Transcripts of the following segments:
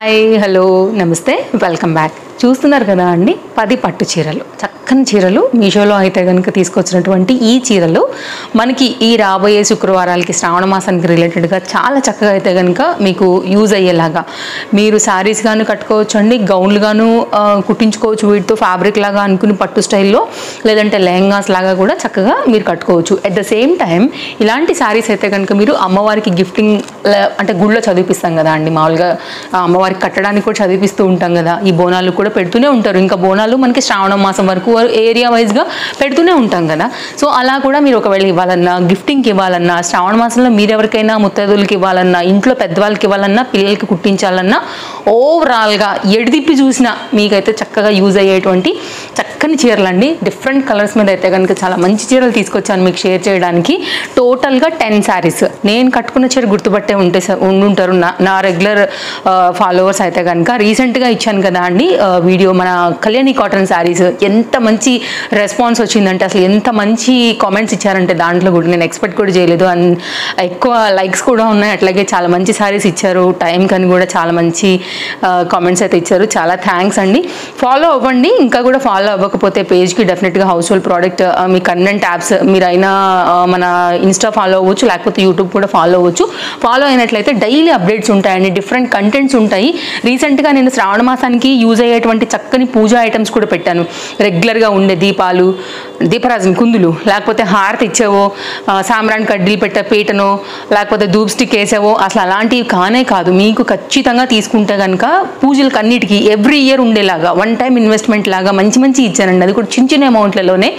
Hi hello నమస్తే welcome back. చూస్తున్నారు కదా అండి 10 పట్టు చీరలు, చక్కని చీరలు మీషోలో అయితే కనుక తీసుకొచ్చినటువంటి ఈ చీరలు మనకి ఈ రాబోయే శుక్రవారాలకి శ్రావణ మాసానికి రిలేటెడ్గా చాలా చక్కగా అయితే కనుక మీకు యూజ్ అయ్యేలాగా మీరు శారీస్ గాను కట్టుకోవచ్చు అండి, గౌన్లు గాను కుట్టించుకోవచ్చు వీటితో ఫ్యాబ్రిక్ లాగా అనుకుని పట్టు స్టైల్లో, లేదంటే లెహంగాస్ లాగా కూడా చక్కగా మీరు కట్టుకోవచ్చు. అట్ ద సేమ్ టైం ఇలాంటి శారీస్ అయితే కనుక మీరు అమ్మవారికి గిఫ్టింగ్ అంటే గుళ్ళో చదివిపిస్తాం కదా అండి, మామూలుగా అమ్మవారికి కట్టడానికి కూడా చదివిపిస్తూ ఉంటాం కదా, ఈ బోనాలు కూడా పెడుతూనే ఉంటారు. ఇంకా బోనాలు మనకి శ్రావణ మాసం వరకు ఏరియా వైజ్గా పెడుతూనే ఉంటాం కదా. సో అలా కూడా మీరు ఒకవేళ ఇవ్వాలన్నా, గిఫ్టింగ్కి ఇవ్వాలన్నా, శ్రావణ మాసంలో మీరు ఎవరికైనా ముత్తైదులకి ఇవ్వాలన్నా, ఇంట్లో పెద్దవాళ్ళకి ఇవ్వాలన్నా, పిల్లలకి కుట్టించాలన్నా, ఓవరాల్గా ఎడిదిప్పి చూసినా మీకైతే చక్కగా యూజ్ అయ్యేటువంటి చక్కని చీరలు అండి. డిఫరెంట్ కలర్స్ మీద అయితే కనుక చాలా మంచి చీరలు తీసుకొచ్చాను మీకు షేర్ చేయడానికి. టోటల్గా 10 శారీస్. నేను కట్టుకున్న చీర గుర్తుపట్టే ఉండుంటారు నా రెగ్యులర్ ఫాలోవర్స్ అయితే కనుక. రీసెంట్గా ఇచ్చాను కదా అండి వీడియో, మన కళ్యాణి కాటన్ శారీస్. ఎంత మంచి రెస్పాన్స్ వచ్చిందంటే, అసలు ఎంత మంచి కామెంట్స్ ఇచ్చారంటే దాంట్లో కూడా నేను ఎక్స్పెక్ట్ కూడా చేయలేదు. అండ్ ఎక్కువ లైక్స్ కూడా ఉన్నాయి. అట్లాగే చాలా మంచి శారీస్ ఇచ్చారు, టైం కానీ కూడా చాలా మంచి కామెంట్స్ అయితే ఇచ్చారు. చాలా థ్యాంక్స్ అండి. ఫాలో అవ్వండి. ఇంకా కూడా ఫాలో అవ్వకపోతే పేజ్కి డెఫినెట్గా హౌస్ హోల్డ్ ప్రోడక్ట్ మీ కరెంట్ యాప్స్ మీరైనా మన ఇన్స్టా ఫాలో అవ్వచ్చు, లేకపోతే యూట్యూబ్ కూడా ఫాలో అవ్వచ్చు. ఫాలో అయినట్లయితే డైలీ అప్డేట్స్ ఉంటాయండి, డిఫరెంట్ కంటెంట్స్ ఉంటాయి. రీసెంట్గా నేను శ్రావణ మాసానికి యూజ్ అయ్యేటువంటి చక్కని పూజా ఐటమ్స్ కూడా పెట్టాను. రెగ్యులర్గా ఉండే దీపాలు, దీపరాజన్ కుందులు, లేకపోతే హారతి ఇచ్చేవో, సాంబ్రాన్ కడ్డీలు పెట్టే పీటనో, లేకపోతే ధూప్ స్టిక్ వేసేవో, అసలు అలాంటివి కానే కాదు. మీకు ఖచ్చితంగా తీసుకుంటే కనుక పూజలకు అన్నిటికీ ఎవ్రీ ఇయర్ ఉండేలాగా వన్ టైం ఇన్వెస్ట్మెంట్ లాగా మంచి మంచి ఇచ్చానండి. అది కూడా చిన్న చిన్న అమౌంట్లలోనే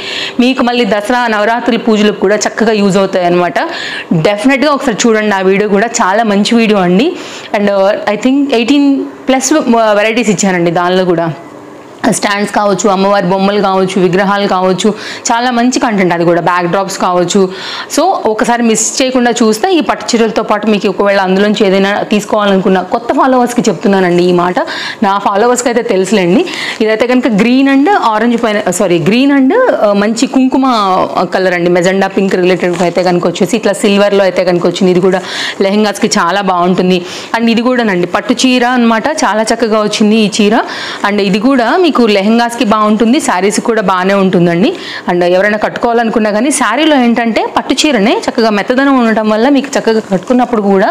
మీకు మళ్ళీ దసరా నవరాత్రుల పూజలకు కూడా చక్కగా యూజ్ అవుతాయి అనమాట. డెఫినెట్గా ఒకసారి చూడండి ఆ వీడియో కూడా, చాలా మంచి వీడియో అండి. అండ్ ఐ థింక్ 18+ వెరైటీస్ ఇచ్చానండి. దానిలో కూడా స్టాండ్స్ కావచ్చు, అమ్మవారి బొమ్మలు కావచ్చు, విగ్రహాలు కావచ్చు, చాలా మంచి కంటెంట్. అది కూడా బ్యాక్ డ్రాప్స్ కావచ్చు. సో ఒకసారి మిస్ చేయకుండా చూస్తే ఈ పట్టు చీరలతో పాటు మీకు ఒకవేళ అందులోంచి ఏదైనా తీసుకోవాలనుకున్న కొత్త ఫాలోవర్స్కి చెప్తున్నానండి ఈ మాట. నా ఫాలోవర్స్కి అయితే తెలుసులేండి. ఇదైతే కనుక గ్రీన్ అండ్ ఆరెంజ్ పైన, గ్రీన్ అండ్ మంచి కుంకుమ కలర్ అండి, మెజెండా పింక్ రిలేటెడ్ అయితే కనుక వచ్చేసి ఇట్లా సిల్వర్లో అయితే కనుక వచ్చింది. ఇది కూడా లెహంగాస్కి చాలా బాగుంటుంది. అండ్ ఇది కూడానండి పట్టు చీర అనమాట, చాలా చక్కగా వచ్చింది ఈ చీర. అండ్ ఇది కూడా మీకు లెహంగాస్కి బాగుంటుంది, శారీస్కి కూడా బాగానే ఉంటుందండి. అండ్ ఎవరైనా కట్టుకోవాలనుకున్నా కానీ శారీలో ఏంటంటే పట్టు చీరనే చక్కగా మెత్తదనం ఉండటం వల్ల మీకు చక్కగా కట్టుకున్నప్పుడు కూడా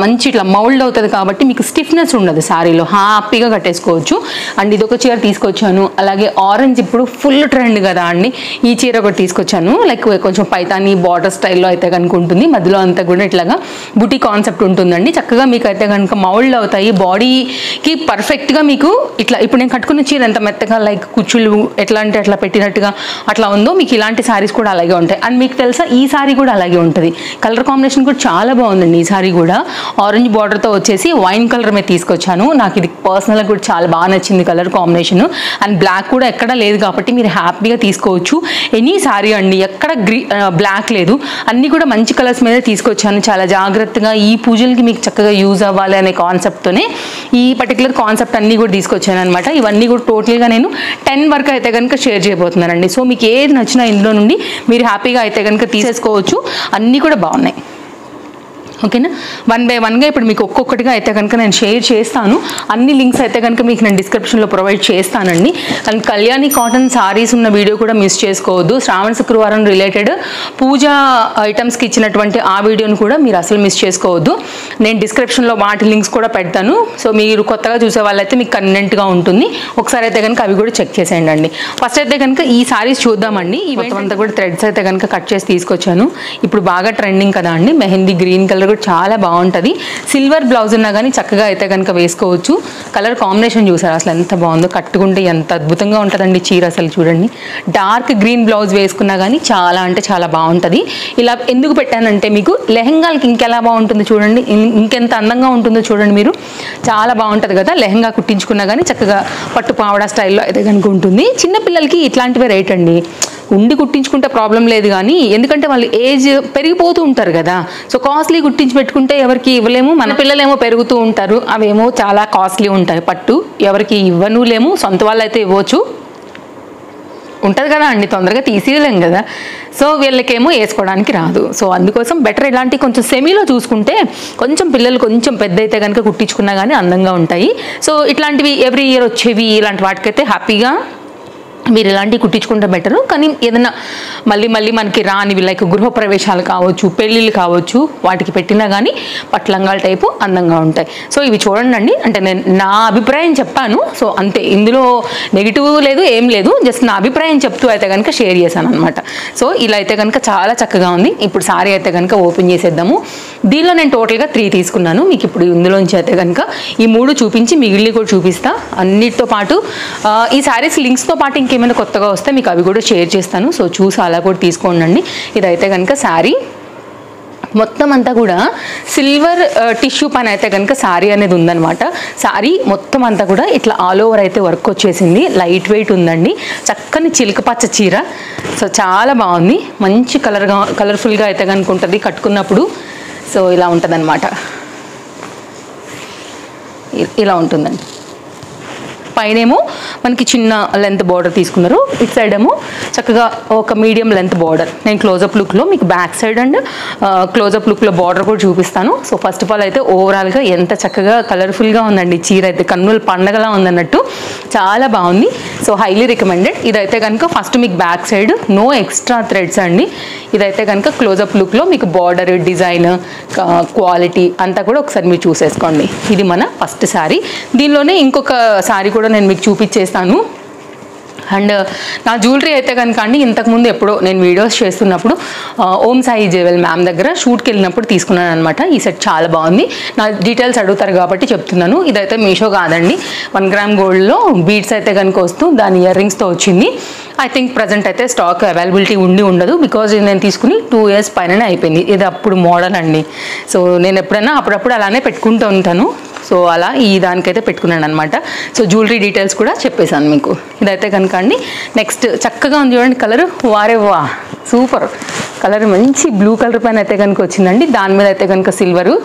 మంచి ఇట్లా మౌల్డ్ అవుతుంది కాబట్టి మీకు స్టిఫ్నెస్ ఉండదు, శారీలో హ్యాపీగా కట్టేసుకోవచ్చు. అండ్ ఇదొక చీర తీసుకొచ్చాను. అలాగే ఆరెంజ్ ఇప్పుడు ఫుల్ ట్రెండ్ కదా అండి, ఈ చీర ఒకటి తీసుకొచ్చాను. లైక్ కొంచెం పైతాని బార్డర్ స్టైల్లో అయితే కనుక ఉంటుంది, మధ్యలో అంతా కూడా ఇట్లాగా బుటీ కాన్సెప్ట్ ఉంటుందండి. చక్కగా మీకు అయితే కనుక మౌల్డ్ అవుతాయి, బాడీకి పర్ఫెక్ట్గా మీకు ఇట్లా. ఇప్పుడు నేను కట్టుకున్న చీర ఎంత మెత్తగా లైక్ కుచ్చులు ఎట్లా అంటే అట్లా పెట్టినట్టుగా అట్లా ఉందో, మీకు ఇలాంటి శారీస్ కూడా అలాగే ఉంటాయి. అండ్ మీకు తెలుసా ఈ శారీ కూడా అలాగే ఉంటుంది. కలర్ కాంబినేషన్ కూడా చాలా బాగుందండి. ఈ శారీ కూడా ఆరెంజ్ బార్డర్తో వచ్చేసి వైన్ కలర్ మీద తీసుకొచ్చాను. నాకు ఇది పర్సనల్గా కూడా చాలా బాగా నచ్చింది కలర్ కాంబినేషన్. అండ్ బ్లాక్ కూడా ఎక్కడ లేదు కాబట్టి మీరు హ్యాపీగా తీసుకోవచ్చు. ఎనీ శారీ అండి, ఎక్కడ బ్లాక్ లేదు, అన్నీ కూడా మంచి కలర్స్ మీద తీసుకొచ్చాను. చాలా జాగ్రత్తగా ఈ పూజలకి మీకు చక్కగా యూజ్ అవ్వాలి అనే కాన్సెప్ట్తోనే ఈ పర్టికులర్ కాన్సెప్ట్ అన్నీ కూడా తీసుకొచ్చాను అనమాట. ఇవన్నీ కూడా టోటల్గా నేను 10 వరకు అయితే కనుక షేర్ చేయబోతున్నానండి. సో మీకు ఏది నచ్చినా ఇందులో నుండి మీరు హ్యాపీగా అయితే కనుక తీసేసుకోవచ్చు. అన్నీ కూడా బాగున్నాయి. ఓకేనా, 1 by 1గా ఇప్పుడు మీకు ఒక్కొక్కటిగా అయితే కనుక నేను షేర్ చేస్తాను. అన్ని లింక్స్ అయితే కనుక మీకు నేను డిస్క్రిప్షన్లో ప్రొవైడ్ చేస్తానండి. అండ్ కళ్యాణి కాటన్ సారీస్ ఉన్న వీడియో కూడా మిస్ చేసుకోవద్దు. శ్రావణ శుక్రవారం రిలేటెడ్ పూజా ఐటమ్స్కి ఇచ్చినటువంటి ఆ వీడియోని కూడా మీరు అసలు మిస్ చేసుకోవద్దు. నేను డిస్క్రిప్షన్లో వాటి లింక్స్ కూడా పెడతాను. సో మీరు కొత్తగా చూసే వాళ్ళైతే మీకు కన్వీనెంట్గా ఉంటుంది. ఒకసారి అయితే కనుక అవి కూడా చెక్ చేసేయండి అండి. ఫస్ట్ అయితే కనుక ఈ సారీస్ చూద్దామండి. ఈ అంతా కూడా థ్రెడ్స్ అయితే కనుక కట్ చేసి తీసుకొచ్చాను. ఇప్పుడు బాగా ట్రెండింగ్ కదా అండి, మెహందీ గ్రీన్ కలర్ కూడా చాలా బాగుంటుంది. సిల్వర్ బ్లౌజ్ ఉన్నా కానీ చక్కగా అయితే కనుక వేసుకోవచ్చు. కలర్ కాంబినేషన్ చూసారు అసలు ఎంత బాగుందో, కట్టుకుంటే ఎంత అద్భుతంగా ఉంటుందండి చీర. అసలు చూడండి, డార్క్ గ్రీన్ బ్లౌజ్ వేసుకున్నా కానీ చాలా అంటే చాలా బాగుంటుంది. ఇలా ఎందుకు పెట్టానంటే మీకు లెహంగాలకి ఇంకెలా బాగుంటుంది చూడండి, ఇంకెంత అందంగా ఉంటుందో చూడండి మీరు. చాలా బాగుంటుంది కదా, లెహంగా కుట్టించుకున్నా కానీ చక్కగా పట్టు పావడా స్టైల్లో అయితే కనుక ఉంటుంది. చిన్నపిల్లలకి ఇట్లాంటివే రేట్ అండి, ఉండి కుట్టించుకుంటే ప్రాబ్లం లేదు కానీ, ఎందుకంటే వాళ్ళు ఏజ్ పెరిగిపోతూ ఉంటారు కదా. సో కాస్ట్లీ కుట్టించి పెట్టుకుంటే ఎవరికి ఇవ్వలేము, మన పిల్లలేమో పెరుగుతూ ఉంటారు, అవేమో చాలా కాస్ట్లీ ఉంటాయి. పట్టు ఎవరికి ఇవ్వనులేము, సొంత వాళ్ళు అయితే ఇవ్వచ్చు. ఉంటుంది కదా అండి, తొందరగా తీసేయలేం కదా. సో వీళ్ళకేమో వేసుకోవడానికి రాదు. సో అందుకోసం బెటర్ ఇలాంటి కొంచెం సెమీలో చూసుకుంటే కొంచెం పిల్లలు కొంచెం పెద్ద అయితే కనుక కుట్టించుకున్నా కానీ అందంగా ఉంటాయి. సో ఇట్లాంటివి ఎవ్రీ ఇయర్ వచ్చేవి ఇలాంటి వాటికైతే హ్యాపీగా మీరు ఇలాంటివి కుట్టించుకుంటే బెటరు. కానీ ఏదైనా మళ్ళీ మనకి రానివి లైక్ గృహప్రవేశాలు కావచ్చు, పెళ్ళిళ్ళు కావచ్చు, వాటికి పెట్టినా కానీ పట్లంగాల టైపు అందంగా ఉంటాయి. సో ఇవి చూడండి, అంటే నేను నా అభిప్రాయం చెప్పాను. సో అంతే, ఇందులో నెగిటివ్ లేదు ఏం లేదు, జస్ట్ నా అభిప్రాయం చెప్తూ అయితే కనుక షేర్ చేశాను అనమాట. సో ఇలా అయితే కనుక చాలా చక్కగా ఉంది. ఇప్పుడు సారీ అయితే కనుక ఓపెన్ చేసేద్దాము. దీనిలో నేను టోటల్గా 3 తీసుకున్నాను. మీకు ఇప్పుడు ఇందులోంచి అయితే కనుక ఈ 3 చూపించి మిగిలిన కూడా చూపిస్తా. అన్నిటితో పాటు ఈ సారీస్ లింక్స్తో పాటు ఇంకేమైనా కొత్తగా వస్తే మీకు అవి కూడా షేర్ చేస్తాను. సో చూసి అలా కూడా తీసుకోండి. ఇదైతే కనుక శారీ మొత్తం అంతా కూడా సిల్వర్ టిష్యూ పైన అయితే కనుక శారీ అనేది ఉందన్నమాట. శారీ మొత్తం అంతా కూడా ఇట్లా ఆల్ ఓవర్ అయితే వర్క్ వచ్చేసింది. లైట్ వెయిట్ ఉందండి. చక్కని చిలకపచ్చ చీర. సో చాలా బాగుంది. మంచి కలర్ఫుల్గా అయితే కనుక ఉంటుంది కట్టుకున్నప్పుడు. సో ఇలా ఉంటుందన్నమాట. ఇలా ఉంటుందండి. పైనేమో మనకి చిన్న లెంత్ బార్డర్ తీసుకున్నారు. ఇటు సైడ్ ఏమో చక్కగా ఒక మీడియం లెంత్ బార్డర్. నేను క్లోజప్ లుక్లో మీకు బ్యాక్ సైడ్ అండ్ క్లోజప్ లుక్లో బార్డర్ కూడా చూపిస్తాను. సో ఫస్ట్ ఆఫ్ ఆల్ అయితే ఓవరాల్గా ఎంత చక్కగా కలర్ఫుల్గా ఉందండి చీర అయితే. కన్నుల పండగలా ఉందన్నట్టు చాలా బాగుంది. So highly recommended. ఇదైతే కనుక ఫస్ట్ మీకు back side no extra threads అండి. ఇదైతే కనుక క్లోజప్ లుక్లో మీకు బార్డర్ డిజైన్ క్వాలిటీ అంతా కూడా ఒకసారి మీరు చూసేసుకోండి. ఇది మన ఫస్ట్ శారీ. దీనిలోనే ఇంకొక శారీ కూడా నేను మీకు చూపించేస్తాను. అండ్ నా జ్యువెలరీ అయితే కనుక అండి ఇంతకుముందు ఎప్పుడో నేను వీడియోస్ చేస్తున్నప్పుడు ఓం సాయి జ్యువెల్ మ్యామ్ దగ్గర షూట్కి వెళ్ళినప్పుడు తీసుకున్నాను అనమాట. ఈ సెట్ చాలా బాగుంది. నా డీటెయిల్స్ అడుగుతారు కాబట్టి చెప్తున్నాను. ఇదైతే మీషో కాదండి, 1 గ్రామ్ గోల్డ్లో బీడ్స్ అయితే కనుక వస్తూ దాని ఇయర్ రింగ్స్తో వచ్చింది. ఐ థింక్ ప్రజెంట్ అయితే స్టాక్ అవైలబిలిటీ ఉండదు. బికాజ్ నేను తీసుకుని 2 years పైననే అయిపోయింది. ఇది అప్పుడు మోడల్ అండి. సో నేను ఎప్పుడైనా అప్పుడప్పుడు అలానే పెట్టుకుంటూ ఉంటాను. సో అలా ఈ దానికైతే పెట్టుకున్నాను అనమాట. సో జ్యువెలరీ డీటెయిల్స్ కూడా చెప్పేశాను మీకు. ఇదైతే కనుక అండి నెక్స్ట్ చక్కగా ఉంది చూడండి కలర్. వారే వా సూపర్ కలర్. మంచి బ్లూ కలర్ పైన అయితే కనుక వచ్చిందండి. దాని మీద అయితే కనుక సిల్వరు.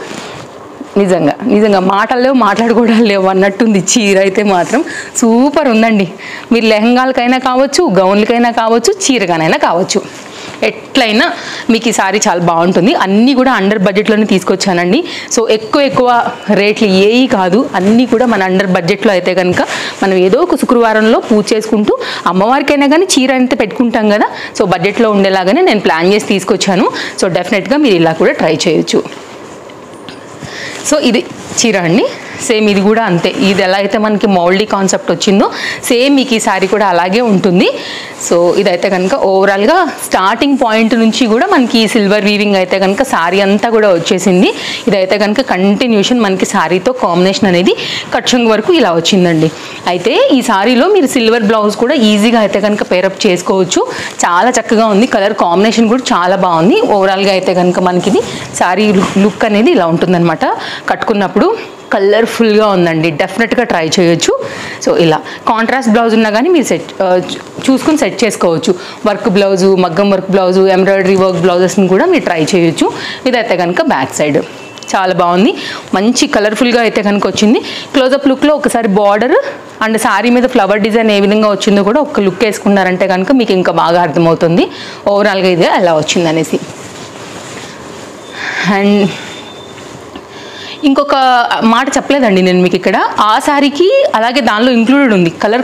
నిజంగా మాటలు లేవు, మాట్లాడుకోవడాలు లేవు అన్నట్టుంది. చీర అయితే మాత్రం సూపర్ ఉందండి. మీరు లెహంగాలకైనా కావచ్చు, గౌన్లకైనా కావచ్చు, చీరగానైనా కావచ్చు, ఎట్లయినా మీకు ఈ సారీ చాలా బాగుంటుంది. అన్నీ కూడా అండర్ బడ్జెట్లోనే తీసుకొచ్చానండి. సో ఎక్కువ రేట్లు ఏవి కాదు, అన్నీ కూడా మన అండర్ బడ్జెట్లో అయితే కనుక మనం ఏదో ఒక శుక్రవారంలో పూజ చేసుకుంటూ అమ్మవారికైనా కానీ చీర అయితే పెట్టుకుంటాం కదా. సో బడ్జెట్లో ఉండేలాగానే నేను ప్లాన్ చేసి తీసుకొచ్చాను. సో డెఫినెట్గా మీరు ఇలా కూడా ట్రై చేయొచ్చు. సో ఇది చీర అండి. సేమ్ ఇది కూడా అంతే. ఇది ఎలా అయితే మనకి మౌల్డీ కాన్సెప్ట్ వచ్చిందో సేమ్ మీకు ఈ సారీ కూడా అలాగే ఉంటుంది. సో ఇదైతే కనుక ఓవరాల్గా స్టార్టింగ్ పాయింట్ నుంచి కూడా మనకి సిల్వర్ వీవింగ్ అయితే కనుక సారీ అంతా కూడా వచ్చేసింది. ఇదైతే కనుక కంటిన్యూషన్ మనకి సారీతో కాంబినేషన్ అనేది కట్చంగ్ వరకు ఇలా వచ్చిందండి. అయితే ఈ సారీలో మీరు సిల్వర్ బ్లౌజ్ కూడా ఈజీగా అయితే కనుక పేరప్ చేసుకోవచ్చు. చాలా చక్కగా ఉంది. కలర్ కాంబినేషన్ కూడా చాలా బాగుంది. ఓవరాల్గా అయితే కనుక మనకి ఇది సారీ లుక్ అనేది ఇలా ఉంటుందన్నమాట. కట్టుకున్నప్పుడు కలర్ఫుల్గా ఉందండి. డెఫినెట్గా ట్రై చేయొచ్చు. సో ఇలా కాంట్రాస్ట్ బ్లౌజ్ ఉన్నా కానీ మీరు చూసుకుని సెట్ చేసుకోవచ్చు. వర్క్ బ్లౌజు, మగ్గం వర్క్ బ్లౌజు, ఎంబ్రాయిడరీ వర్క్ బ్లౌజెస్ని కూడా మీరు ట్రై చేయొచ్చు. ఇదైతే కనుక బ్యాక్ సైడ్ చాలా బాగుంది. మంచి కలర్ఫుల్గా అయితే కనుక వచ్చింది. క్లోజప్ లుక్లో ఒకసారి బార్డర్ అండ్ శారీ మీద ఫ్లవర్ డిజైన్ ఏ విధంగా వచ్చిందో కూడా ఒక లుక్ వేసుకున్నారంటే కనుక మీకు ఇంకా బాగా అర్థమవుతుంది ఓవరాల్గా ఇదే ఎలా వచ్చింది అనేసి. అండ్ ఇంకొక మాట చెప్పలేదండి నేను మీకు ఇక్కడ. ఆ శారీకి అలాగే దానిలో ఇంక్లూడెడ్ ఉంది కలర్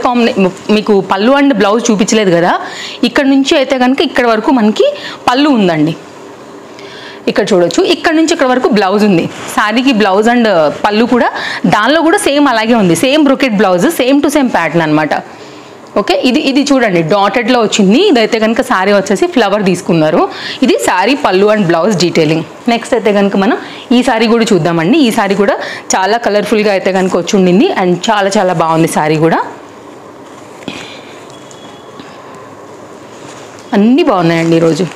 మీకు పళ్ళు అండ్ బ్లౌజ్ చూపించలేదు కదా. ఇక్కడ నుంచి అయితే కనుక ఇక్కడ వరకు మనకి పళ్ళు ఉందండి. ఇక్కడ చూడొచ్చు. ఇక్కడ నుంచి ఇక్కడ వరకు బ్లౌజ్ ఉంది. శారీకి బ్లౌజ్ అండ్ పళ్ళు కూడా దానిలో కూడా సేమ్ అలాగే ఉంది. Same brocade blouse, same to same pattern అనమాట. ఓకే, ఇది చూడండి డాటెడ్లో వచ్చింది. ఇదైతే కనుక శారీ వచ్చేసి ఫ్లవర్ తీసుకున్నారు. ఇది శారీ పళ్ళు అండ్ బ్లౌజ్ డీటెయిలింగ్. నెక్స్ట్ అయితే కనుక మనం ఈ శారీ కూడా చూద్దామండి. ఈ శారీ కూడా చాలా కలర్ఫుల్గా అయితే కనుక వచ్చి ఉండింది అండ్ చాలా బాగుంది శారీ కూడా. అన్నీ బాగున్నాయండి ఈరోజు.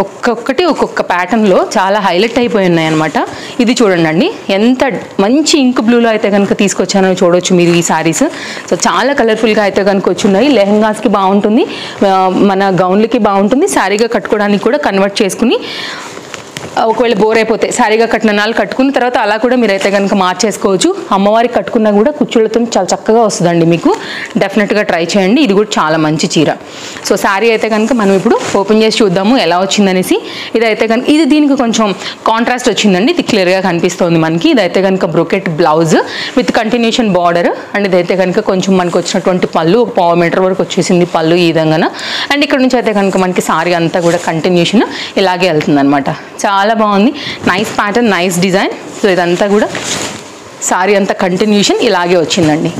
ఒక్కొక్కటి ఒక్కొక్క ప్యాటర్న్లో చాలా హైలైట్ అయిపోయి ఉన్నాయి అనమాట. ఇది చూడండి అండి ఎంత మంచి ఇంక్ బ్లూలో అయితే కనుక తీసుకొచ్చానో చూడొచ్చు మీరు ఈ శారీస్. సో చాలా కలర్ఫుల్గా అయితే కనుక వచ్చున్నాయి. లెహంగాస్కి బాగుంటుంది, మన గౌన్లకి బాగుంటుంది, శారీగా కట్టుకోవడానికి కూడా కన్వర్ట్ చేసుకుని ఒకవేళ బోర్ అయిపోతే సారీగా కట్టిన నాళ్ళు కట్టుకున్న తర్వాత అలా కూడా మీరైతే కనుక మార్చేసుకోవచ్చు. అమ్మవారికి కట్టుకున్నా కూడా కుచ్చుళ్ళతో చాలా చక్కగా వస్తుందండి. మీకు డెఫినెట్గా ట్రై చేయండి. ఇది కూడా చాలా మంచి చీర. సో శారీ అయితే కనుక మనం ఇప్పుడు ఓపెన్ చేసి చూద్దాము ఎలా వచ్చిందనేసి. ఇదైతే కనుక ఇది దీనికి కొంచెం కాంట్రాస్ట్ వచ్చిందండి. ఇది క్లియర్గా కనిపిస్తుంది మనకి. ఇదైతే కనుక brocade blouse with continuation border and ఇదైతే కనుక కొంచెం మనకు వచ్చినటువంటి పళ్ళు 1/4 మీటర్ వరకు వచ్చేసింది పళ్ళు ఈ విధంగా. అండ్ ఇక్కడ నుంచి అయితే కనుక మనకి సారీ అంతా కూడా కంటిన్యూషన్ ఇలాగే వెళ్తుంది అనమాట. చాలా బాగుంది. Nice pattern, nice design. So ఇదంతా కూడా సారీ అంతా కంటిన్యూషన్ ఇలాగే వచ్చిందండి.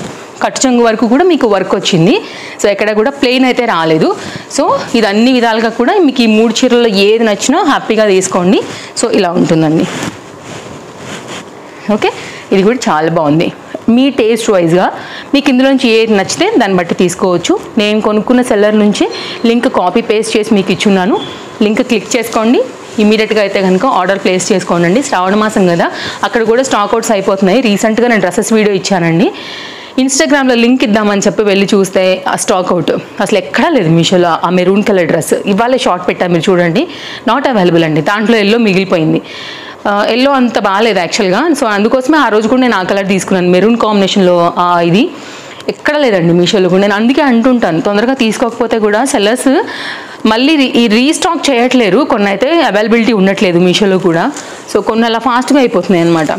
కట్టు చెంగు వరకు కూడా మీకు వర్క్ వచ్చింది. సో ఎక్కడ కూడా ప్లెయిన్ అయితే రాలేదు. సో ఇది అన్ని విధాలుగా కూడా మీకు ఈ 3 చీరల్లో ఏది నచ్చినా హ్యాపీగా తీసుకోండి. సో ఇలా ఉంటుందండి. ఓకే, ఇది కూడా చాలా బాగుంది. మీ టేస్ట్ వైజ్గా మీకు ఇందులోంచి ఏది నచ్చితే దాన్ని బట్టి తీసుకోవచ్చు. నేను కొనుక్కున్న సెల్లర్ నుంచి లింక్ కాపీ పేస్ట్ చేసి మీకు ఇచ్చున్నాను. లింక్ క్లిక్ చేసుకోండి. ఇమీడియట్గా అయితే కనుక ఆర్డర్ ప్లేస్ చేసుకోండి. శ్రావణ మాసం కదా, అక్కడ కూడా స్టాక్ అవుట్స్ అయిపోతున్నాయి. రీసెంట్గా నేను డ్రెస్సెస్ వీడియో ఇచ్చానండి. ఇన్స్టాగ్రామ్లో లింక్ ఇద్దామని చెప్పి వెళ్ళి చూస్తే ఆ స్టాక్ అవుట్ అసలు ఎక్కడా లేదు. మీషోలో ఆ మెరూన్ కలర్ డ్రెస్ ఇవాళ షార్ట్ పెట్టా, మీరు చూడండి, నాట్ అవైలబుల్ అండి. దాంట్లో ఎల్లో మిగిలిపోయింది. ఎల్లో అంత బాగాలేదు యాక్చువల్గా. సో అందుకోసమే ఆ రోజు కూడా నేను ఆ కలర్ తీసుకున్నాను, మెరూన్ కాంబినేషన్లో. ఇది ఎక్కడ లేదండి మీషోలో కూడా. నేను అందుకే అంటుంటాను, తొందరగా తీసుకోకపోతే కూడా సెల్లర్స్ మళ్ళీ రీస్టాక్ చేయట్లేరు. కొన్ని అయితే అవైలబిలిటీ ఉండట్లేదు మీషోలో కూడా. సో కొన్ని అలా ఫాస్ట్గా అయిపోతున్నాయి అనమాట.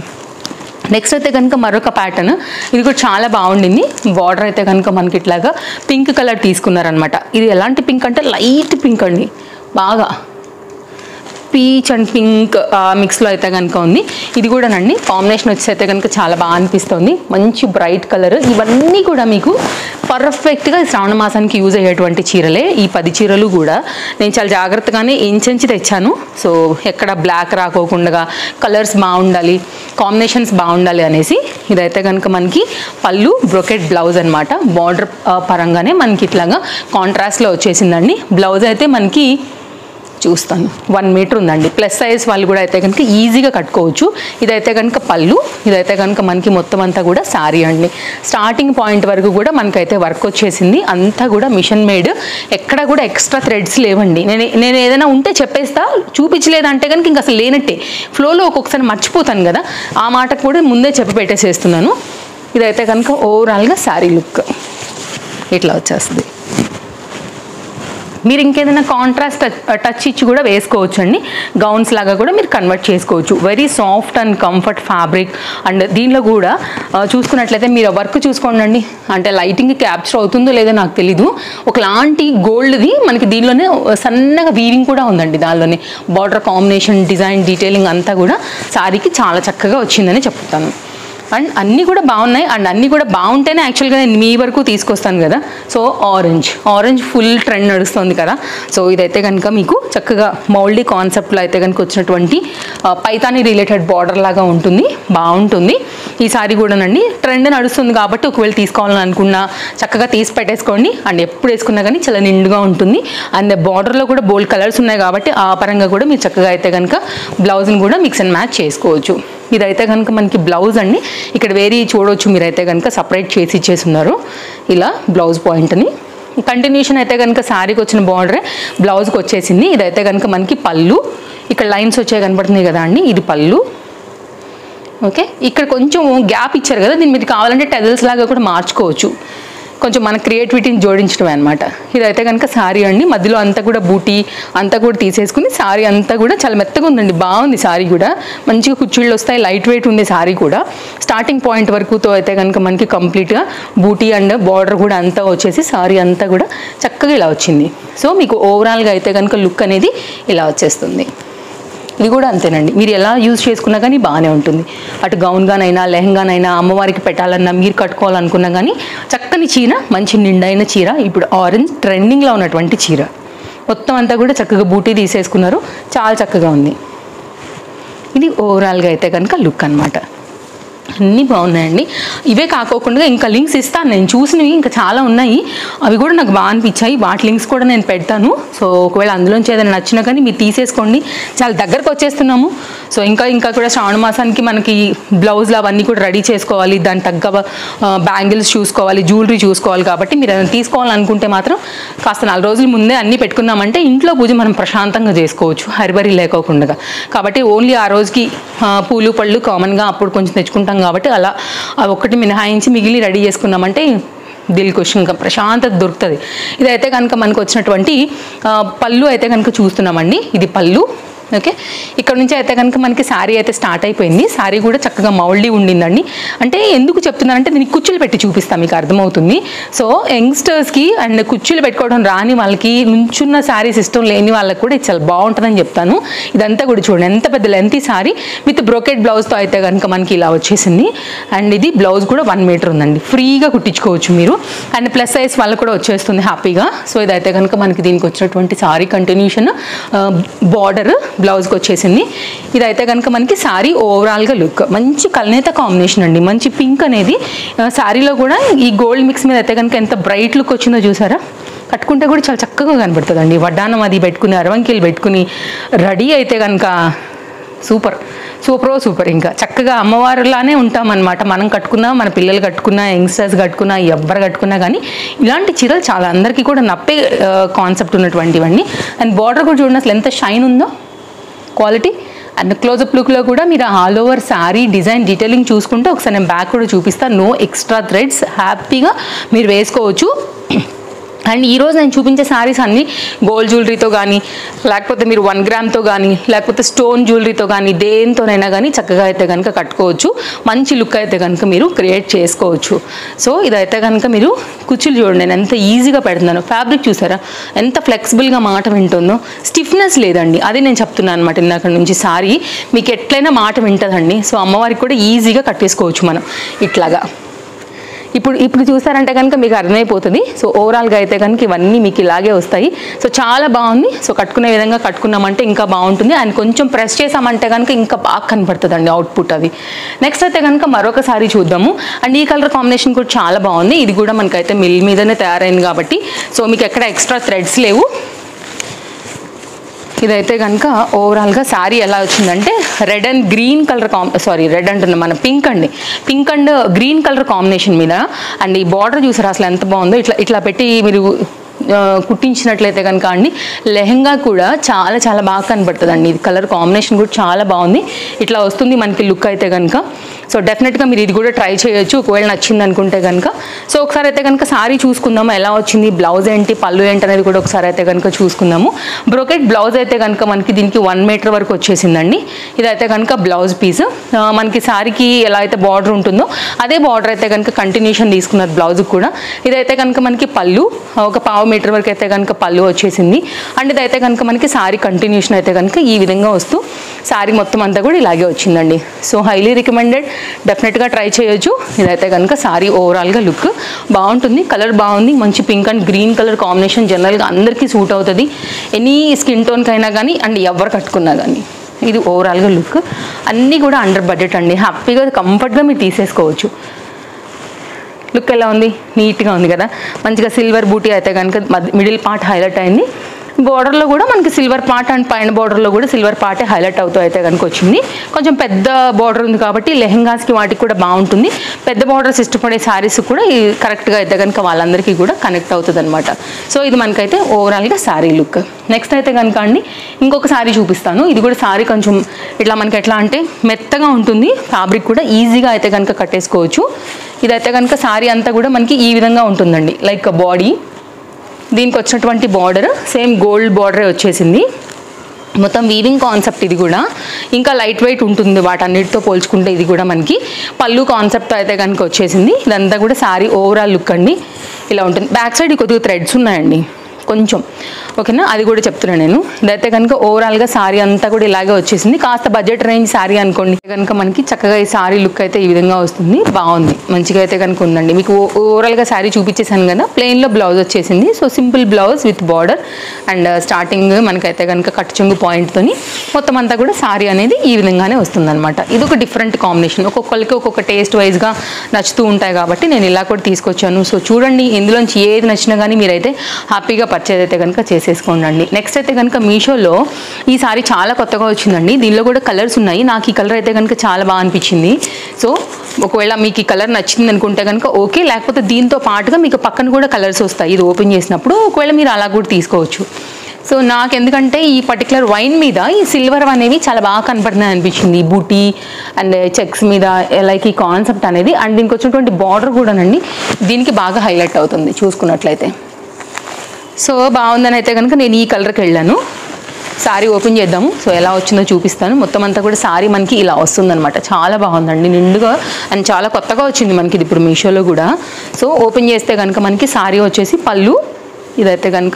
నెక్స్ట్ అయితే కనుక మరొక ప్యాటర్న్, ఇది కూడా చాలా బాగుండింది. బార్డర్ అయితే కనుక మనకి ఇట్లాగా పింక్ కలర్ తీసుకున్నారనమాట. ఇది ఎలాంటి పింక్ అంటే లైట్ పింక్ అండి, బాగా పీచ్ అండ్ పింక్ మిక్స్లో అయితే కనుక ఉంది. ఇది కూడానండి కాంబినేషన్ వచ్చి అయితే కనుక చాలా బాగా అనిపిస్తుంది. మంచి బ్రైట్ కలర్. ఇవన్నీ కూడా మీకు పర్ఫెక్ట్గా శ్రావణ మాసానికి యూజ్ అయ్యేటువంటి చీరలే. ఈ 10 చీరలు కూడా నేను చాలా జాగ్రత్తగానే ఎంచి తెచ్చాను. సో ఎక్కడ బ్లాక్ రాకోకుండా కలర్స్ బాగుండాలి, కాంబినేషన్స్ బాగుండాలి అనేసి. ఇదైతే కనుక మనకి పళ్ళు బ్రొకెట్ బ్లౌజ్ అనమాట. బార్డర్ పరంగానే మనకి ఇట్లాగా కాంట్రాస్ట్లో వచ్చేసిందండి. బ్లౌజ్ అయితే మనకి చూస్తాను 1 మీటర్ ఉందండి. ప్లస్ సైజ్ వాళ్ళు కూడా అయితే కనుక ఈజీగా కట్టుకోవచ్చు. ఇదైతే కనుక పళ్ళు, ఇదైతే కనుక మనకి మొత్తం అంతా కూడా శారీ అండి. స్టార్టింగ్ పాయింట్ వరకు కూడా మనకైతే వర్క్ వచ్చేసింది. అంతా కూడా మిషన్ మేడ్, ఎక్కడ కూడా ఎక్స్ట్రా థ్రెడ్స్ లేవండి. నేను ఏదైనా ఉంటే చెప్పేస్తా, చూపించలేదంటే కనుక ఇంకా అసలు లేనట్టే. ఫ్లోలో ఒక్కొక్కసారి మర్చిపోతాను కదా, ఆ మాటకు కూడా ముందే చెప్పి పెట్టేసేస్తున్నాను. ఇదైతే కనుక ఓవరాల్గా శారీ లుక్ ఇట్లా వచ్చేస్తుంది. మీరు ఇంకేదైనా కాంట్రాస్ట్ టచ్ ఇచ్చి కూడా వేసుకోవచ్చు అండి. గౌన్స్ లాగా కూడా మీరు కన్వర్ట్ చేసుకోవచ్చు. Very soft and comfort fabric. And దీనిలో కూడా చూసుకున్నట్లయితే మీరు వర్క్ చూసుకోండి. అంటే లైటింగ్ క్యాప్చర్ అవుతుందో లేదో నాకు తెలీదు. ఒకలాంటి గోల్డ్ది మనకి దీనిలోనే సన్నగా వీవింగ్ కూడా ఉందండి. దానిలోనే బార్డర్ కాంబినేషన్, డిజైన్, డీటెయిలింగ్ అంతా కూడా శారీకి చాలా చక్కగా వచ్చిందని చెప్తాను. అండ్ అన్నీ కూడా బాగున్నాయి. అండ్ అన్నీ కూడా బాగుంటేనే యాక్చువల్గా నేను మీ వరకు తీసుకొస్తాను కదా. సో ఆరెంజ్ ఫుల్ ట్రెండ్ నడుస్తుంది కదా. సో ఇదైతే కనుక మీకు చక్కగా మౌల్డీ కాన్సెప్ట్లో అయితే కనుక వచ్చినటువంటి పైతాని రిలేటెడ్ బార్డర్ లాగా ఉంటుంది, బాగుంటుంది. ఈ సారీ కూడానండి ట్రెండ్ నడుస్తుంది కాబట్టి ఒకవేళ తీసుకోవాలని అనుకున్నా చక్కగా తీసి పెట్టేసుకోండి. అండ్ ఎప్పుడు వేసుకున్నా కానీ చాలా నిండుగా ఉంటుంది. అండ్ బార్డర్లో కూడా బోల్డ్ కలర్స్ ఉన్నాయి కాబట్టి ఆ పరంగా కూడా మీరు చక్కగా అయితే కనుక బ్లౌజ్ని కూడా మిక్స్ అండ్ మ్యాచ్ చేసుకోవచ్చు. ఇదైతే కనుక మనకి బ్లౌజ్ అండి. ఇక్కడ వేరీ చూడవచ్చు, మీరైతే కనుక సపరేట్ చేసి ఇచ్చేస్తున్నారు ఇలా బ్లౌజ్ పాయింట్ని. కంటిన్యూషన్ అయితే కనుక శారీకి వచ్చిన బార్డరే బ్లౌజ్కి వచ్చేసింది. ఇదైతే కనుక మనకి పళ్ళు, ఇక్కడ లైన్స్ వచ్చాయి కనపడుతున్నాయి కదా అండి, ఇది పళ్ళు. ఓకే, ఇక్కడ కొంచెం గ్యాప్ ఇచ్చారు కదా, దీని మీద కావాలంటే టెజల్స్ లాగా కూడా మార్చుకోవచ్చు. కొంచెం మన క్రియేటివిటీని జోడించడమే అనమాట. ఇదైతే కనుక శారీ అండి. మధ్యలో అంతా కూడా బూటీ అంతా కూడా తీసేసుకుని శారీ అంతా కూడా చాలా మెత్తగా ఉందండి, బాగుంది. శారీ కూడా మంచిగా కుచ్చిళ్ళు వస్తాయి, లైట్ వెయిట్ ఉంది శారీ కూడా. స్టార్టింగ్ పాయింట్ వరకుతో అయితే కనుక మనకి కంప్లీట్గా బూటీ అండ్ బార్డర్ కూడా అంతా వచ్చేసి శారీ అంతా కూడా చక్కగా ఇలా వచ్చింది. సో మీకు ఓవరాల్గా అయితే కనుక లుక్ అనేది ఇలా వచ్చేస్తుంది. ఇది కూడా అంతేనండి, మీరు ఎలా యూజ్ చేసుకున్నా కానీ బాగానే ఉంటుంది. అటు గౌన్గానైనా లెహంగానైనా అమ్మవారికి పెట్టాలన్నా మీరు కట్టుకోవాలనుకున్నా కానీ చక్కని చీర, మంచి నిండైన చీర. ఇప్పుడు ఆరెంజ్ ట్రెండింగ్లో ఉన్నటువంటి చీర మొత్తం అంతా కూడా చక్కగా బూటీ తీసేసుకున్నారు, చాలా చక్కగా ఉంది. ఇది ఓవరాల్గా అయితే కనుక లుక్ అనమాట. అన్నీ బాగున్నాయండి. ఇవే కాకోకుండా ఇంకా లింక్స్ ఇస్తాను, నేను చూసినవి ఇంకా చాలా ఉన్నాయి, అవి కూడా నాకు బాగా అనిపించాయి. వాటి లింక్స్ కూడా నేను పెడతాను. సో ఒకవేళ అందులోంచి ఏదైనా నచ్చినా కానీ మీరు తీసేసుకోండి. చాలా దగ్గరకు వచ్చేస్తున్నాము. సో ఇంకా కూడా శ్రావణ మాసానికి మనకి బ్లౌజ్లు అవన్నీ కూడా రెడీ చేసుకోవాలి, దాని తగ్గ బ్యాంగిల్స్ చూసుకోవాలి, జ్యువెలరీ చూసుకోవాలి. కాబట్టి మీరు ఏదైనా తీసుకోవాలనుకుంటే మాత్రం కాస్త 4 రోజుల ముందే అన్నీ పెట్టుకున్నామంటే ఇంట్లో పూజ మనం ప్రశాంతంగా చేసుకోవచ్చు, హరిబరి లేకోకుండా. కాబట్టి ఓన్లీ ఆ రోజుకి పూలు పళ్ళు కామన్గా అప్పుడు కొంచెం తెచ్చుకుంటాం కాబట్టి అలా ఒక్కటి మినహాయించి మిగిలి రెడీ చేసుకున్నామంటే దిల్ ఖుష్, ఇంకా ప్రశాంతత దొరుకుతుంది. ఇదైతే కనుక మనకు వచ్చినటువంటి పళ్ళు అయితే కనుక చూస్తున్నామండి. ఇది పళ్ళు. ఓకే, ఇక్కడ నుంచి అయితే కనుక మనకి శారీ అయితే స్టార్ట్ అయిపోయింది. శారీ కూడా చక్కగా మౌల్డీ ఉండిందండి. అంటే ఎందుకు చెప్తున్నానంటే దీనికి కుచ్చులు పెట్టి చూపిస్తాను, మీకు అర్థమవుతుంది. సో యంగ్స్టర్స్కి అండ్ కుచ్చులు పెట్టుకోవడం రాని వాళ్ళకి, నుంచున్న శారీస్ ఇష్టం లేని వాళ్ళకి కూడా ఇది చాలా బాగుంటుందని చెప్తాను. ఇదంతా కూడా చూడండి ఎంత పెద్ద లెంతీ శారీ విత్ బ్రోకెట్ బ్లౌజ్తో అయితే కనుక మనకి ఇలా వచ్చేసింది. అండ్ ఇది బ్లౌజ్ కూడా 1 మీటర్ ఉందండి, ఫ్రీగా కుట్టించుకోవచ్చు మీరు. అండ్ ప్లస్ సైజ్ వాళ్ళకు కూడా వచ్చేస్తుంది హ్యాపీగా. సో ఇదైతే కనుక మనకి దీనికి వచ్చినటువంటి శారీ కంటిన్యూషన్ బార్డర్ బ్లౌజ్కి వచ్చేసింది. ఇదైతే కనుక మనకి శారీ ఓవరాల్గా లుక్ మంచి కల్నేత కాంబినేషన్ అండి. మంచి పింక్ అనేది శారీలో కూడా ఈ గోల్డ్ మిక్స్ మీద అయితే కనుక ఎంత బ్రైట్ లుక్ వచ్చిందో చూసారా. కట్టుకుంటే కూడా చాలా చక్కగా కనబడుతుందండి. వడ్డానం అది పెట్టుకుని అరవంకీలు పెట్టుకుని రెడీ అయితే కనుక సూపర్. ఇంకా చక్కగా అమ్మవారిలానే ఉంటామన్నమాట. మనం కట్టుకున్నా, మన పిల్లలు కట్టుకున్నా, యంగ్స్టర్స్ కట్టుకున్నా, ఎవ్వరు కట్టుకున్నా కానీ ఇలాంటి చీరలు చాలా అందరికీ కూడా నప్పే కాన్సెప్ట్ ఉన్నటువంటివన్నీ. అండ్ బార్డర్ కూడా చూడండి అసలు ఎంత షైన్ ఉందో, క్వాలిటీ. అండ్ క్లోజప్ లుక్లో కూడా మీరు all over sari design detailing చూసుకుంటే ఒకసారి నేను బ్యాక్ కూడా చూపిస్తాను. నో ఎక్స్ట్రా థ్రెడ్స్, హ్యాపీగా మీరు వేసుకోవచ్చు. అండ్ ఈరోజు నేను చూపించే శారీస్ అన్నీ గోల్డ్ జ్యువెలరీతో కానీ, లేకపోతే మీరు 1 గ్రామ్తో కానీ, లేకపోతే స్టోన్ జ్యువెలరీతో కానీ, దేనితోనైనా కానీ చక్కగా అయితే కనుక కట్టుకోవచ్చు. మంచి లుక్ అయితే కనుక మీరు క్రియేట్ చేసుకోవచ్చు. సో ఇదైతే కనుక మీరు కుచ్చులు చూడండి నేను ఎంత ఈజీగా పెడుతున్నాను. ఫ్యాబ్రిక్ చూసారా ఎంత ఫ్లెక్సిబుల్గా మాట వింటుందో, స్టిఫ్నెస్ లేదండి. అది నేను చెప్తున్నాను అనమాట ఇందాక నుంచి. శారీ మీకు ఎట్లయినా మాట వింటుందండి. సో అమ్మవారికి కూడా ఈజీగా కట్టేసుకోవచ్చు మనం ఇట్లాగా. ఇప్పుడు చూసారంటే కనుక మీకు అర్థమైపోతుంది. సో ఓవరాల్గా అయితే కనుక ఇవన్నీ మీకు ఇలాగే వస్తాయి. సో చాలా బాగుంది. సో కట్టుకునే విధంగా కట్టుకున్నామంటే ఇంకా బాగుంటుంది. అండ్ కొంచెం ప్రెస్ చేసామంటే కనుక ఇంకా బాగా కనపడుతుందండి అవుట్పుట్ అది. నెక్స్ట్ అయితే కనుక మరొక సారీ చూద్దాము. అండ్ ఈ కలర్ కాంబినేషన్ కూడా చాలా బాగుంది. ఇది కూడా మనకైతే మిల్ మీదనే తయారైంది కాబట్టి సో మీకు ఎక్కడ ఎక్స్ట్రా థ్రెడ్స్ లేవు. ఇదైతే కనుక ఓవరాల్గా శారీ ఎలా వచ్చిందంటే red and green colour red అంటున్నా మన pink and green colour combination మీద. అండ్ ఈ బార్డర్ చూసారా అసలు ఎంత బాగుందో. ఇట్లా పెట్టి మీరు కుట్టించినట్లయితే కనుక అండి లెహంగా కూడా చాలా చాలా బాగా కనబడుతుందండి. ఇది కలర్ కాంబినేషన్ కూడా చాలా బాగుంది. ఇట్లా వస్తుంది మనకి లుక్ అయితే కనుక. సో డెఫినెట్గా మీరు ఇది కూడా ట్రై చేయొచ్చు ఒకవేళ నచ్చింది అనుకుంటే కనుక. సో ఒకసారి అయితే కనుక శారీ చూసుకుందాము ఎలా వచ్చింది, బ్లౌజ్ ఏంటి, పళ్ళు ఏంటి అనేది కూడా ఒకసారి అయితే కనుక చూసుకుందాము. బ్రోకెట్ బ్లౌజ్ అయితే కనుక మనకి దీనికి 1 మీటర్ వరకు వచ్చేసిందండి. ఇదైతే కనుక బ్లౌజ్ పీస్. మనకి శారీకి ఎలా అయితే బార్డర్ ఉంటుందో అదే బార్డర్ అయితే కనుక కంటిన్యూషన్ తీసుకున్నారు బ్లౌజ్కి కూడా. ఇదైతే కనుక మనకి పళ్ళు ఒక 1/2 మీటర్ వరకు అయితే కనుక పళ్ళు వచ్చేసింది. అండ్ ఇదైతే కనుక మనకి శారీ కంటిన్యూషన్ అయితే కనుక ఈ విధంగా వస్తూ శారీ మొత్తం అంతా కూడా ఇలాగే వచ్చిందండి. సో హైలీ రికమెండెడ్, డెఫినెట్గా ట్రై చేయొచ్చు. ఇదైతే కనుక శారీ ఓవరాల్గా లుక్ బాగుంటుంది. కలర్ బాగుంది, మంచి pink and green colour combination జనరల్గా అందరికీ సూట్ అవుతుంది. ఎనీ స్కిన్ టోన్కైనా కానీ అండ్ ఎవరు కట్టుకున్నా కానీ. ఇది ఓవరాల్గా లుక్ అన్నీ కూడా అండర్ బడ్జెట్ అండి. హ్యాపీగా కంఫర్ట్గా మీరు తీసేసుకోవచ్చు. లుక్ ఎలా ఉంది, నీట్గా ఉంది కదా. మంచిగా సిల్వర్ బూటీ అయితే కనుక మిడిల్ పార్ట్ హైలైట్ అయింది. బార్డర్లో కూడా మనకి సిల్వర్ పార్ట్ అండ్ పైన బార్డర్లో కూడా సిల్వర్ పార్టే హైలైట్ అవుతూ అయితే కనుక వచ్చింది. కొంచెం పెద్ద బార్డర్ ఉంది కాబట్టి లెహెంగాస్కి వాటికి కూడా బాగుంటుంది. పెద్ద బార్డర్స్ ఇష్టపడే శారీస్ కూడా కరెక్ట్గా అయితే కనుక వాళ్ళందరికీ కూడా కనెక్ట్ అవుతుంది అనమాట. సో ఇది మనకైతే ఓవరాల్గా శారీ లుక్. నెక్స్ట్ అయితే కనుక అండి ఇంకొక శారీ చూపిస్తాను. ఇది కూడా శారీ కొంచెం ఇట్లా మనకి ఎట్లా అంటే మెత్తగా ఉంటుంది. ఫ్యాబ్రిక్ కూడా ఈజీగా అయితే కనుక కట్టేసుకోవచ్చు. ఇదైతే కనుక శారీ అంతా కూడా మనకి ఈ విధంగా ఉంటుందండి. లైక్ బాడీ దీనికి వచ్చినటువంటి బార్డర్ సేమ్ గోల్డ్ బార్డరే వచ్చేసింది. మొత్తం వీవింగ్ కాన్సెప్ట్ ఇది కూడా ఇంకా లైట్ వెయిట్ ఉంటుంది వాటన్నిటితో పోల్చుకుంటే. ఇది కూడా మనకి పళ్ళు కాన్సెప్ట్ అయితే కనుక వచ్చేసింది. ఇదంతా కూడా శారీ ఓవరాల్ లుక్ అండి ఇలా ఉంటుంది. బ్యాక్ సైడ్ కొద్దిగా థ్రెడ్స్ ఉన్నాయండి. కొంచెం, ఓకేనా, అది కూడా చెప్తున్నాను నేను. ఇదైతే కనుక ఓవరాల్గా శారీ అంతా కూడా ఇలాగే వచ్చేసింది. కాస్త బడ్జెట్ రేంజ్ శారీ అనుకోండి కనుక మనకి చక్కగా ఈ శారీ లుక్ అయితే ఈ విధంగా వస్తుంది. బాగుంది, మంచిగా అయితే కనుక ఉందండి. మీకు ఓవరాల్గా శారీ చూపించేసాను కదా, ప్లెయిన్లో బ్లౌజ్ వచ్చేసింది. So simple blouse with border and starting మనకైతే కనుక కట్ చెంగు పాయింట్తోని మొత్తం అంతా కూడా శారీ అనేది ఈ విధంగానే వస్తుందన్నమాట. ఇది ఒక డిఫరెంట్ కాంబినేషన్, ఒక్కొక్కరికి ఒక్కొక్క టేస్ట్ వైజ్గా నచ్చుతూ ఉంటాయి కాబట్టి నేను ఇలా కూడా తీసుకొచ్చాను. సో చూడండి, ఇందులోంచి ఏది నచ్చినా కానీ మీరైతే హ్యాపీగా పర్చేజ్ అయితే కనుక చేసేసుకోండి. నెక్స్ట్ అయితే కనుక మీషోలో ఈ సారీ చాలా కొత్తగా వచ్చిందండి. దీనిలో కూడా కలర్స్ ఉన్నాయి. నాకు ఈ కలర్ అయితే కనుక చాలా బాగా అనిపించింది. సో ఒకవేళ మీకు ఈ కలర్ నచ్చింది అనుకుంటే కనుక ఓకే, లేకపోతే దీంతో పాటుగా మీకు పక్కన కూడా కలర్స్ వస్తాయి ఇది ఓపెన్ చేసినప్పుడు, ఒకవేళ మీరు అలా కూడా తీసుకోవచ్చు. సో నాకు ఎందుకంటే ఈ పర్టికులర్ వైన్ మీద ఈ సిల్వర్ అనేవి చాలా బాగా కనపడుతున్నాయి అనిపించింది, ఈ బూటీ అండ్ చెక్స్ మీద లైక్ ఈ కాన్సెప్ట్ అనేది. అండ్ దీనికి వచ్చినటువంటి బార్డర్ కూడానండి దీనికి బాగా హైలైట్ అవుతుంది చూసుకున్నట్లయితే. సో బాగుందని అయితే కనుక నేను ఈ కలర్కి వెళ్ళాను. శారీ ఓపెన్ చేద్దాము. సో ఎలా వచ్చిందో చూపిస్తాను. మొత్తం అంతా కూడా శారీ మనకి ఇలా వస్తుందన్నమాట. చాలా బాగుందండి, నిండుగా అండ్ చాలా కొత్తగా వచ్చింది మనకి ఇది ఇప్పుడు మీషోలో కూడా. సో ఓపెన్ చేస్తే కనుక మనకి శారీ వచ్చేసి పళ్ళు, ఇదైతే కనుక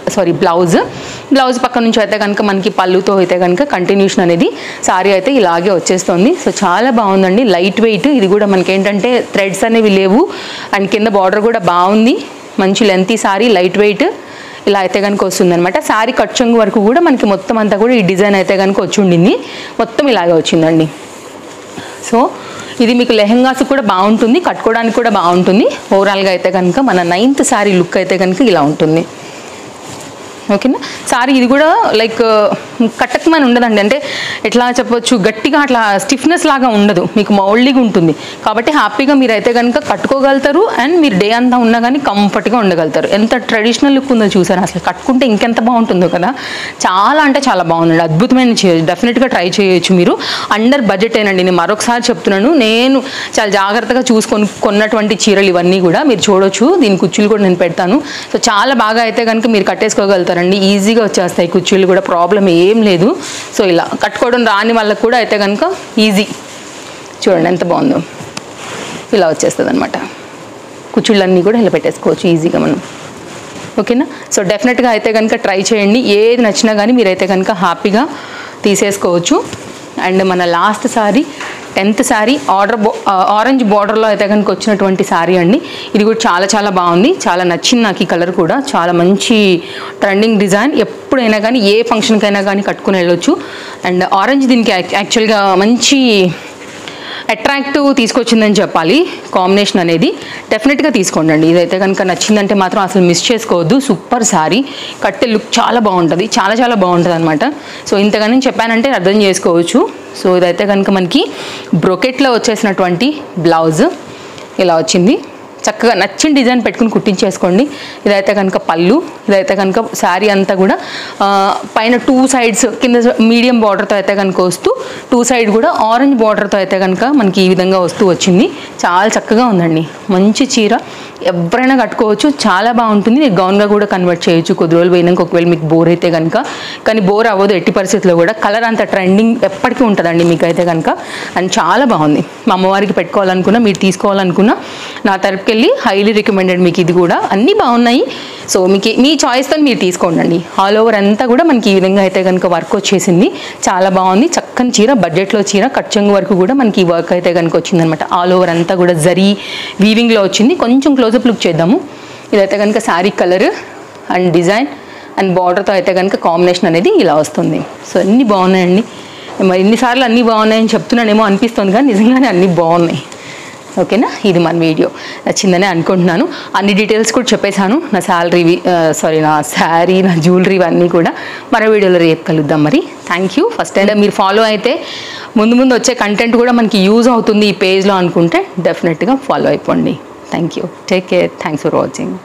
బ్లౌజ్ పక్క నుంచి అయితే కనుక మనకి పళ్ళుతో అయితే కనుక కంటిన్యూషన్ అనేది శారీ అయితే ఇలాగే వచ్చేస్తుంది. సో చాలా బాగుందండి, లైట్ వెయిట్. ఇది కూడా మనకి ఏంటంటే థ్రెడ్స్ అనేవి లేవు అండ్ కింద బార్డర్ కూడా బాగుంది. మంచి లెంతీ శారీ, లైట్ వెయిట్ ఇలా అయితే కనుక వస్తుంది అనమాట. శారీ కట్ చెంగు వరకు కూడా మనకి మొత్తం అంతా కూడా ఈ డిజైన్ అయితే కనుక వచ్చి ఉండింది, మొత్తం ఇలాగే వచ్చిందండి. సో ఇది మీకు లెహెంగాస్ కూడా బాగుంటుంది, కట్టుకోవడానికి కూడా బాగుంటుంది. ఓవరాల్గా అయితే కనుక మన 9th శారీ లుక్ అయితే కనుక ఇలా ఉంటుంది. ఓకేనా, సారీ ఇది కూడా లైక్ కట్టకమని ఉండదండి, అంటే ఎట్లా చెప్పొచ్చు, గట్టిగా అట్లా స్టిఫ్నెస్ లాగా ఉండదు, మీకు మౌల్డ్గా ఉంటుంది. కాబట్టి హ్యాపీగా మీరైతే కనుక కట్టుకోగలుగుతారు అండ్ మీరు డే అంతా ఉన్నా కానీ కంఫర్ట్గా ఉండగలుగుతారు. ఎంత ట్రెడిషనల్ లుక్ ఉందో చూసారు, అసలు కట్టుకుంటే ఇంకెంత బాగుంటుందో కదా. చాలా అంటే చాలా బాగుందండి, అద్భుతమైన చేయొచ్చు, డెఫినెట్గా ట్రై చేయొచ్చు మీరు. అండర్ బడ్జెట్ ఏనండి, నేను మరొకసారి చెప్తున్నాను. నేను చాలా జాగ్రత్తగా కొన్నటువంటి చీరలు ఇవన్నీ కూడా మీరు చూడొచ్చు. దీని కుచ్చులు కూడా నేను పెడతాను. సో చాలా బాగా అయితే కనుక మీరు కట్టేసుకోగలుగుతారు, ఈజీగా వచ్చేస్తాయి కుర్చీలు కూడా, ప్రాబ్లం ఏం లేదు. సో ఇలా కట్టుకోవడం రాని వాళ్ళకి కూడా అయితే కనుక ఈజీ. చూడండి ఎంత బాగుందో, ఇలా వచ్చేస్తుంది అనమాట. కుర్చీలన్నీ కూడా ఇలా పెట్టేసుకోవచ్చు ఈజీగా మనం. ఓకేనా, సో డెఫినెట్గా అయితే కనుక ట్రై చేయండి. ఏది నచ్చినా కానీ మీరైతే కనుక హ్యాపీగా తీసేసుకోవచ్చు. అండ్ మన last sorry 10th sari orange బార్డర్లో అయితే కనుక వచ్చినటువంటి శారీ అండి. ఇది కూడా చాలా చాలా బాగుంది, చాలా నచ్చింది నాకు ఈ కలర్ కూడా. చాలా మంచి ట్రెండింగ్ డిజైన్, ఎప్పుడైనా కానీ ఏ ఫంక్షన్కైనా కానీ కట్టుకుని వెళ్ళొచ్చు. అండ్ ఆరెంజ్ దీనికి యాక్చువల్గా మంచి అట్రాక్టివ్ తీసుకొచ్చిందని చెప్పాలి కాంబినేషన్ అనేది. డెఫినెట్గా తీసుకోండి, ఇదైతే కనుక నచ్చిందంటే మాత్రం అసలు మిస్ చేసుకోవద్దు. సూపర్ శారీ, కట్టే లుక్ చాలా బాగుంటుంది, చాలా చాలా బాగుంటుంది అనమాట. సో ఇంతగానే చెప్పానంటే అర్థం చేసుకోవచ్చు. సో ఇదైతే కనుక మనకి బ్రొకెట్లో వచ్చేసినటువంటి బ్లౌజ్ ఇలా వచ్చింది. చక్కగా నచ్చిన డిజైన్ పెట్టుకుని కుట్టించేసుకోండి. ఇదైతే కనుక పళ్ళు, ఇదైతే కనుక శారీ అంతా కూడా పైన 2 sides కింద మీడియం బార్డర్తో అయితే కనుక వస్తూ 2 side కూడా ఆరెంజ్ బార్డర్తో అయితే కనుక మనకి ఈ విధంగా వస్తూ వచ్చింది. చాలా చక్కగా ఉందండి, మంచి చీర, ఎవరైనా కట్టుకోవచ్చు, చాలా బాగుంటుంది. గౌన్గా కూడా కన్వర్ట్ చేయొచ్చు కొద్ది రోజులు పోయినాక, ఒకవేళ మీకు బోర్ అయితే కనుక. కానీ బోర్ అవ్వదు ఎట్టి పరిస్థితుల్లో కూడా, కలర్ అంత ట్రెండింగ్ ఎప్పటికీ ఉంటుందండి మీకైతే కనుక. అండ్ చాలా బాగుంది, మా అమ్మవారికి పెట్టుకోవాలనుకున్నా, మీరు తీసుకోవాలనుకున్నా నా తరపుకి వెళ్ళి హైలీ రికమెండెడ్ మీకు. ఇది కూడా అన్నీ బాగున్నాయి. సో మీకు మీ చాయిస్తో మీరు తీసుకోండి. ఆల్ ఓవర్ అంతా కూడా మనకి ఈ విధంగా అయితే కనుక వర్క్ వచ్చేసింది, చాలా బాగుంది. చక్కని చీర, బడ్జెట్లో చీర, కట్ చెంగు వరకు కూడా మనకి ఈ వర్క్ అయితే కనుక వచ్చిందనమాట. ఆల్ ఓవర్ అంతా కూడా జరీ వీవింగ్లో వచ్చింది. కొంచెం క్లోజప్ లుక్ చేద్దాము. ఇదైతే కనుక sari colour and design and బార్డర్తో అయితే కనుక కాంబినేషన్ అనేది ఇలా వస్తుంది. సో అన్నీ బాగున్నాయండి. మరి ఇన్నిసార్లు అన్నీ బాగున్నాయని చెప్తున్నానేమో అనిపిస్తుంది, కానీ నిజంగానే అన్నీ బాగున్నాయి. ఓకేనా, ఇది మన వీడియో నచ్చిందని అనుకుంటున్నాను. అన్ని డీటెయిల్స్ కూడా చెప్పేశాను, నా శారీ, నా జ్యువెలరీ ఇవన్నీ కూడా మరో వీడియోలో రేపు కలుద్దాం. మరి థ్యాంక్ యూ. ఫస్ట్ టైం మీరు ఫాలో అయితే ముందు వచ్చే కంటెంట్ కూడా మనకి యూజ్ అవుతుంది ఈ పేజ్లో అనుకుంటే డెఫినెట్గా ఫాలో అయిపోండి. Thank you, take care, thanks for watching.